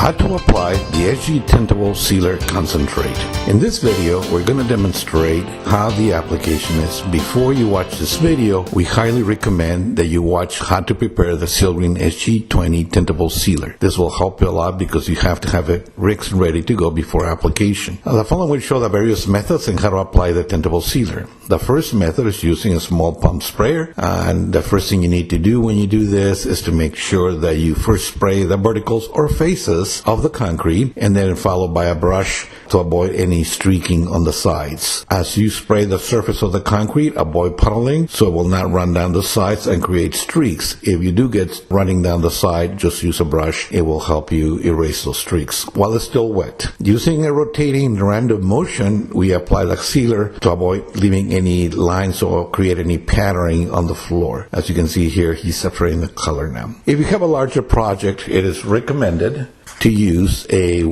How to apply the SG Tintable Sealer Concentrate. In this video, we're going to demonstrate how the application is. Before you watch this video, we highly recommend that you watch how to prepare the SealGreen SG20 Tintable Sealer. This will help you a lot because you have to have it rigged and ready to go before application. Now, the following will show the various methods and how to apply the Tintable Sealer. The first method is using a small pump sprayer, and the first thing you need to do when you do this is to make sure that you first spray the verticals or faces of the concrete and then followed by a brush to avoid any streaking on the sides. As you spray the surface of the concrete, avoid puddling so it will not run down the sides and create streaks. If you do get running down the side, just use a brush. It will help you erase those streaks while it's still wet. Using a rotating random motion, we apply the sealer to avoid leaving any lines or create any patterning on the floor. As you can see here, he's separating the color now. If you have a larger project, it is recommended to use a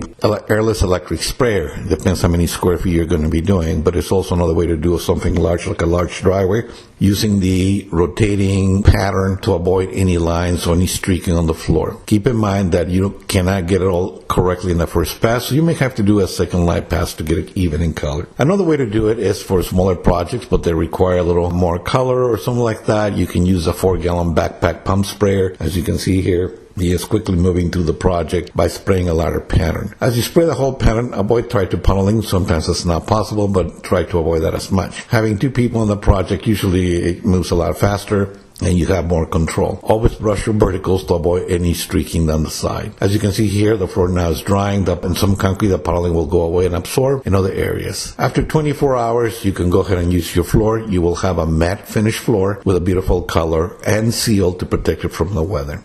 airless electric sprayer. Depends how many square feet you're going to be doing, but it's also another way to do something large, like a large driveway, using the rotating pattern to avoid any lines or any streaking on the floor. Keep in mind that you cannot get it all correctly in the first pass, so you may have to do a second light pass to get it even in color. Another way to do it is for smaller projects, but they require a little more color or something like that. You can use a 4-gallon backpack pump sprayer. As you can see here, he is quickly moving through the project by spraying a lighter pattern. As you spray the whole pattern, avoid try to puddling. Sometimes it's not possible, but try to avoid that as much. Having 2 people on the project, usually it moves a lot faster and you have more control. Always brush your verticals to avoid any streaking down the side. As you can see here, the floor now is drying up. In some concrete, the puddling will go away and absorb in other areas. After 24 hours, you can go ahead and use your floor. You will have a matte finished floor with a beautiful color and seal to protect it from the weather.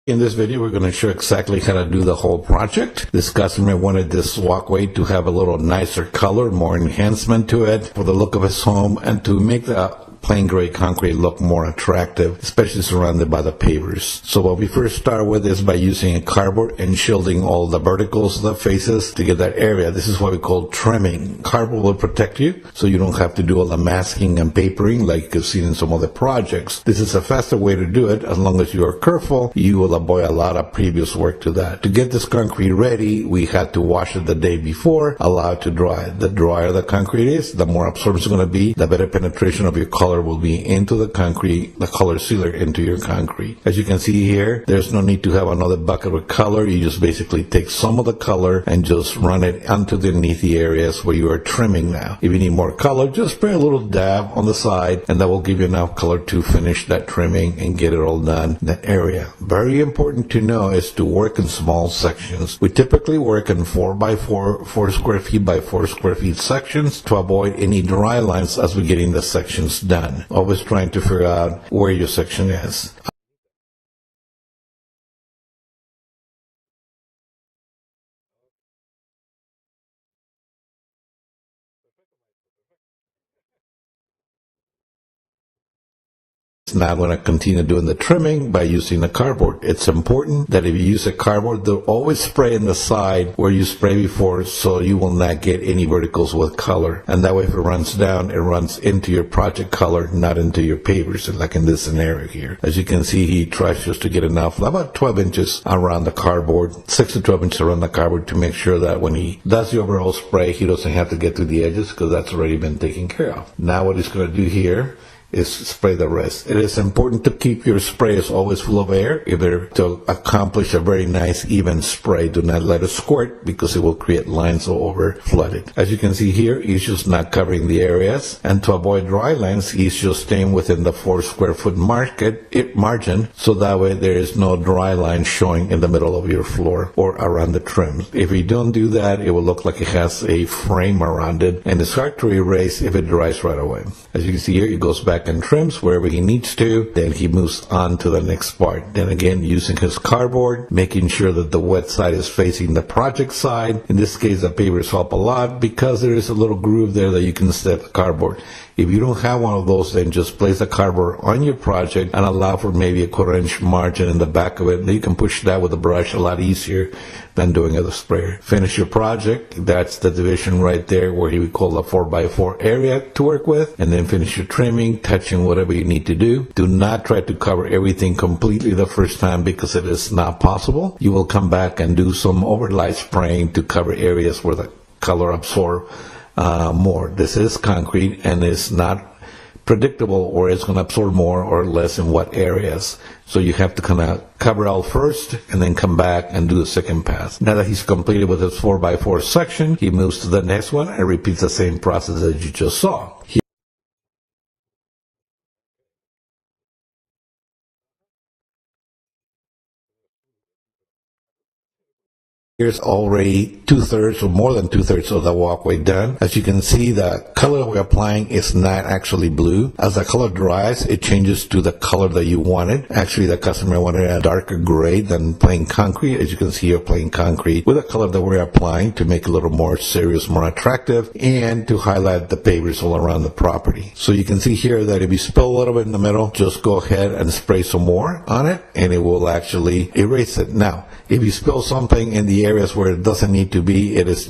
In this video, we're going to show exactly how to do the whole project. This customer wanted this walkway to have a little nicer color, more enhancement to it for the look of his home, and to make the plain gray concrete look more attractive, especially surrounded by the pavers. So what we first start with is by using a cardboard and shielding all the verticals of the faces to get that area. This is what we call trimming. Cardboard will protect you so you don't have to do all the masking and papering like you've seen in some other projects. This is a faster way to do it. As long as you are careful, you will avoid a lot of previous work to that. To get this concrete ready, we had to wash it the day before, allow it to dry. The drier the concrete is, the more absorption is going to be, the better penetration of your color will be into the concrete, the color sealer into your concrete. As you can see here, there's no need to have another bucket of color. You just basically take some of the color and just run it underneath the areas where you are trimming now. If you need more color, just spray a little dab on the side and that will give you enough color to finish that trimming and get it all done in that area. Very important to know is to work in small sections. We typically work in 4x4, 4 square feet by 4 square feet sections to avoid any dry lines as we're getting the sections done. Always trying to figure out where your section is. Now I'm going to continue doing the trimming by using the cardboard. It's important that if you use a cardboard, they'll always spray in the side where you spray before so you will not get any verticals with color. And that way if it runs down, it runs into your project color, not into your pavers, like in this scenario here. As you can see, he tries just to get enough, about 12 inches around the cardboard, 6 to 12 inches around the cardboard to make sure that when he does the overall spray, he doesn't have to get to the edges because that's already been taken care of. Now what he's going to do here is spray the rest. It is important to keep your sprays always full of air to accomplish a very nice even spray. Do not let it squirt because it will create lines all over flooded. As you can see here, he's just not covering the areas, and to avoid dry lines, he's just staying within the 4 square foot margin, so that way there is no dry line showing in the middle of your floor or around the trim. If you don't do that, it will look like it has a frame around it, and it's hard to erase if it dries right away. As you can see here, it goes back and trims wherever he needs to, then he moves on to the next part. Then again, using his cardboard, making sure that the wet side is facing the project side. In this case, the pavers help a lot because there is a little groove there that you can set the cardboard. If you don't have one of those, then just place a cardboard on your project and allow for maybe a 1/4 inch margin in the back of it. And you can push that with a brush a lot easier than doing it with a sprayer. Finish your project. That's the division right there where he would call a 4x4 area to work with. And then finish your trimming, touching whatever you need to do. Do not try to cover everything completely the first time because it is not possible. You will come back and do some overlight spraying to cover areas where the color absorb more. This is concrete and it's not predictable or it's going to absorb more or less in what areas. So you have to kind of cover out first and then come back and do the second pass. Now that he's completed with his 4x4 section, he moves to the next one and repeats the same process as you just saw. Here's already 2/3 or more than 2/3 of the walkway done. As you can see, the color we're applying is not actually blue. As the color dries, it changes to the color that you wanted. Actually, the customer wanted a darker gray than plain concrete. As you can see, you're plain concrete with a color that we're applying to make it a little more serious, more attractive, and to highlight the pavers all around the property. So you can see here that if you spill a little bit in the middle, just go ahead and spray some more on it, and it will actually erase it. Now, if you spill something in the areas where it doesn't need to be, it's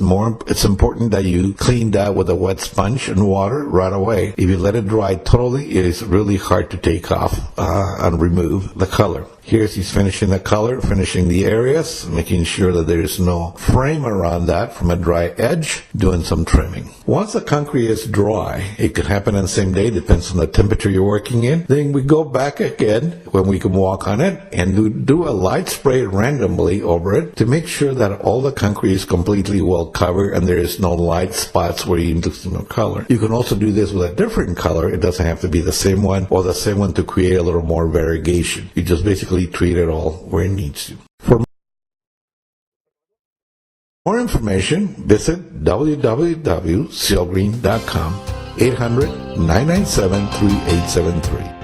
important that you clean that with a wet sponge and water right away. If you let it dry totally, it is really hard to take off and remove the color. Here's he's finishing the color, finishing the areas, making sure that there is no frame around that from a dry edge, doing some trimming. Once the concrete is dry, it could happen on the same day, depends on the temperature you're working in. Then we go back again when we can walk on it and do a light spray randomly over it to make sure that all the concrete is completely well covered and there is no light spots where you lose no color. You can also do this with a different color. It doesn't have to be the same one or the same one to create a little more variegation. You just basically treat it all where it needs to. For more information, visit www.SealGreen.com 800-997-3873.